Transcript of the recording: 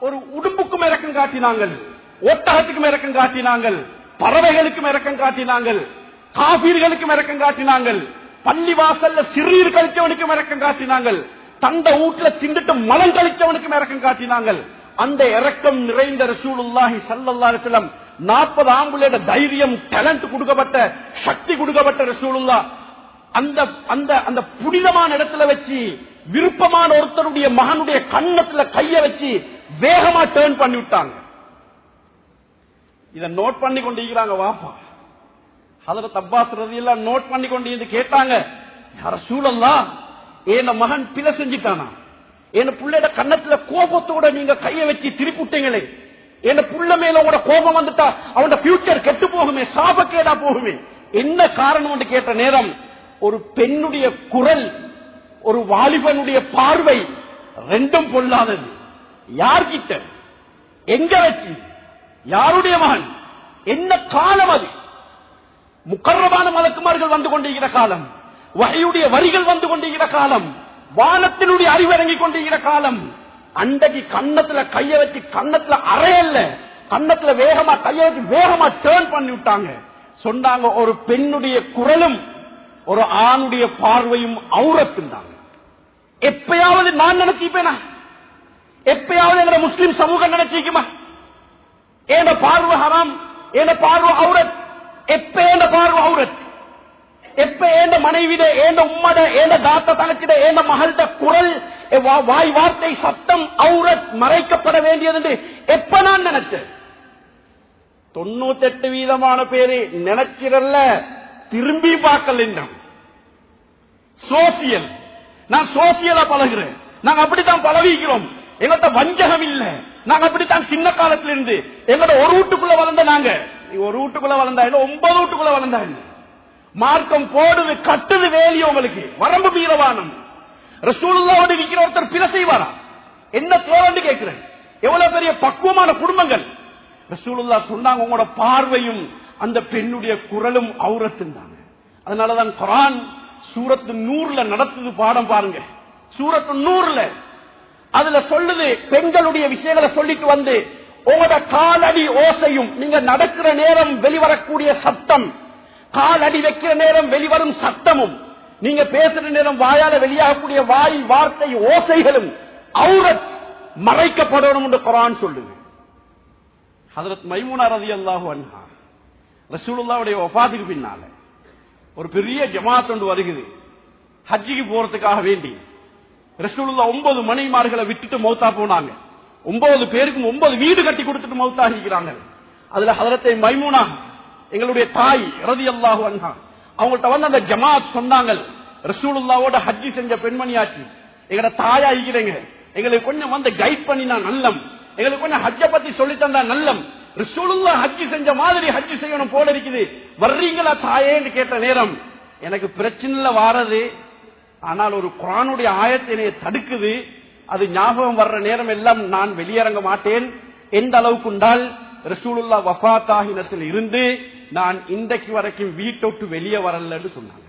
ஒரு உடுப்புக்கும் இறக்கம் காட்டினாங்கள், ஒட்டகத்துக்கும் இறக்கம் காட்டினாங்கள், பறவைகளுக்கும் இறக்கம் காட்டினாங்கள், காபீர்களுக்கும் இறக்கம் காட்டினாங்கள், பள்ளிவாசல்ல சிறுநீர் கழிச்சவனுக்கும் இறக்கம் காட்டினாங்கள், தந்த வீட்டுல திண்டுட்டு மலம் கழிச்சவனுக்கும் இறக்கம் காட்டினாங்கள். அந்த இறக்கம் நிறைந்த ரசூலுல்லாஹி ஸல்லல்லாஹு அலைஹி வஸல்லம் 40 ஆம்புலேட தைரியம், டேலண்ட் கொடுக்கப்பட்ட, சக்தி கொடுக்கப்பட்ட ரசூலுல்லாஹ் அந்த புனிதமான இடத்துல வச்சு விருப்பமான ஒருத்தருடைய மகனுடைய கண்ணத்துல கைய வச்சு வேகமா டேர்ன் பண்ணி விட்டாங்க. இத நோட் பண்ணி கொண்டிருக்கிறாங்க வாப்பா. ஹஜ்ரத் அப்பாஸ் ரலியல்லாஹு நோட் பண்ணி கொண்டு கேட்டாங்க, யா ரசூலல்லாஹ், என் மகன் பிழை செஞ்சிட்டானா? என் புள்ளையோட கண்ணத்துல கோபத்தோட நீங்க கைய வச்சு திருப்பிட்டீங்களே, என் புள்ள மேல உங்களோட கோபம் வந்துட்டா அவனோட ஃபியூச்சர் கெட்டு போகுமே, சாபக்கேடா போகுமே, என்ன காரணம் என்று கேட்ட நேரம், ஒரு பெண்ணுடைய குரல், ஒரு வாலிபனுடைய பார்வை, ரெண்டும் பொல்லாதது. யார்கிட்ட, எங்க வச்சு, யாருடைய மகன், என்ன காலம் அது? முக்கர்ரமான மலக்குமார்கள் வந்து கொண்டிருக்கிற காலம், வஹ்யுடைய வரிகள் வந்து கொண்டிருக்கிற காலம், வானத்தினுடைய அறிவிறங்கிக் கொண்டிருக்கிற காலம். அன்றைக்கு கண்ணத்துல கைய வச்சு, கண்ணத்துல அறையல்ல, கண்ணத்துல வேகமா கைய வச்சு வேகமா டேர்ன் பண்ணி விட்டாங்க. சொன்னாங்க, ஒரு பெண்ணுடைய குரலும் ஒரு ஆணுடைய பார்வையும் அவுரத்துண்டாங்க. எப்பயாவது நான் நினைச்சிப்பேனா? எப்பயாவது எங்க முஸ்லிம் சமூகம் நினைச்சிக்குமா? ஏன பார்வை ஹராம், ஏன பார்வை அவுரத், எப்ப ஏன பார்வை அவுரத், எப்ப ஏந்த மனைவிட, ஏந்த உம்மட, ஏந்த தாத்த தங்கச்சிட, ஏந்த மகள்கிட்ட குரல், வாய் வார்த்தை, சத்தம், அவுரத் மறைக்கப்பட வேண்டியது என்று எப்ப நான் நினைச்சேன்? 98% பேரு நினைச்சிடல, திரும்பி பார்க்கல. சோசியல், நான் சோசியலா பழகிறேன், நாங்க அப்படித்தான் பழகிக்கிறோம். எங்கள்கிட்ட வஞ்சகம் இல்ல, நாங்க அப்படித்தான் சின்ன காலத்துல இருந்து எங்களோட ஒரு வீட்டுக்குள்ள வளர்ந்த, நாங்க ஒரு வீட்டுக்குள்ள வளர்ந்தா இல்ல, 9 வீட்டுக்குள்ள வளர்ந்தா இல்ல, மார்க்கம் போடுது, கட்டுது வேலி, உங்களுக்கு வரம்பு மீறவானம். ரசூலுல்லாஹ்வோடு விக்கிற ஒருத்தர் பிழை செய்வாரா? என்ன தேவைன்னு கேட்கிறேன். எவ்வளவு பெரிய பக்குவமான குடும்பங்கள். ரசூலுல்லாஹ் சொன்னாங்க, உங்களோட பார்வையும் அந்த பெண்ணுடைய குரலும் அவுரத்துந்தாங்க. அதனாலதான் குர்ஆன் சூரத்து நூர்ல நடத்துது பாடம் பாருங்க. சூரத்து நூர்ல அதுல சொல்லுது, பெண்களுடைய விஷயங்களை சொல்லிட்டு வந்து, உங்களோட காலடி ஓசையும், நீங்க நடக்கிற நேரம் வெளிவரக்கூடிய சத்தம், காலடி வைக்கிற நேரம் வெளிவரும் சத்தமும், நீங்க பேசுற நேரம் வாயால வெளியாகக்கூடிய வாய் வார்த்தை ஓசைகளும் அவுரத் மறைக்கப்படணும் என்று குர்ஆன் சொல்லுது. ஹஜ்ரத் மைமூனா ரலியல்லாஹு அன்ஹா ரசூலுல்லாஹ்வுடைய வஃபாத்துக்கு பின்னால ஒரு பெரிய ஜமாத் ஒன்று வருகிறது, ஹஜ்ஜிக்கு போறதுக்காக வேண்டி. ரசூலுல்லாஹ் 9 மனைவிமார்களை விட்டுட்டு மௌத்தா போனாங்க. 9 பேருக்கும் 9 வீடு கட்டி கொடுத்துட்டு மௌத்தாகிக்கிறாங்க. அதுல ஹஜ்ரத் மைமூனா எங்களுடைய தாய் ரலியல்லாஹு அன்ஹா, அவங்கள்ட்ட வந்து அந்த ஜமாத் சொன்னாங்க, ரசூலுல்லாஹ்வோட ஹஜ்ஜி செஞ்ச பெண்மணியாச்சு, எங்கட தாயா இருக்கிறீங்க, எங்களுக்கு கொஞ்சம் வந்து கைட் பண்ணினா நல்லம், எங்களுக்கு கொஞ்சம் ஹஜ்ஜ பத்தி சொல்லி தந்தா நல்லம், ரசூலுல்லாஹ் ஹஜ்ஜி செஞ்ச மாதிரி ஹஜ்ஜி செய்யணும் போல இருக்குது, வர்றீங்களா தாயேன்னு கேட்ட நேரம், எனக்கு பிரச்சனைல வாரது, ஆனால் ஒரு குர்ஆனுடைய ஆயத்தை என்னைய தடுக்குது, அது ஞாபகம் வர்ற நேரம் எல்லாம் நான் வெளியிறங்க மாட்டேன். எந்த அளவுக்கு உண்டால் ரசூலுல்லாஹ் வஃபாத்தாகினத்தில் இருந்து நான் இன்றைக்கு வரைக்கும் வீட்டை விட்டு வெளியே வரலன்னு சொன்னாங்க.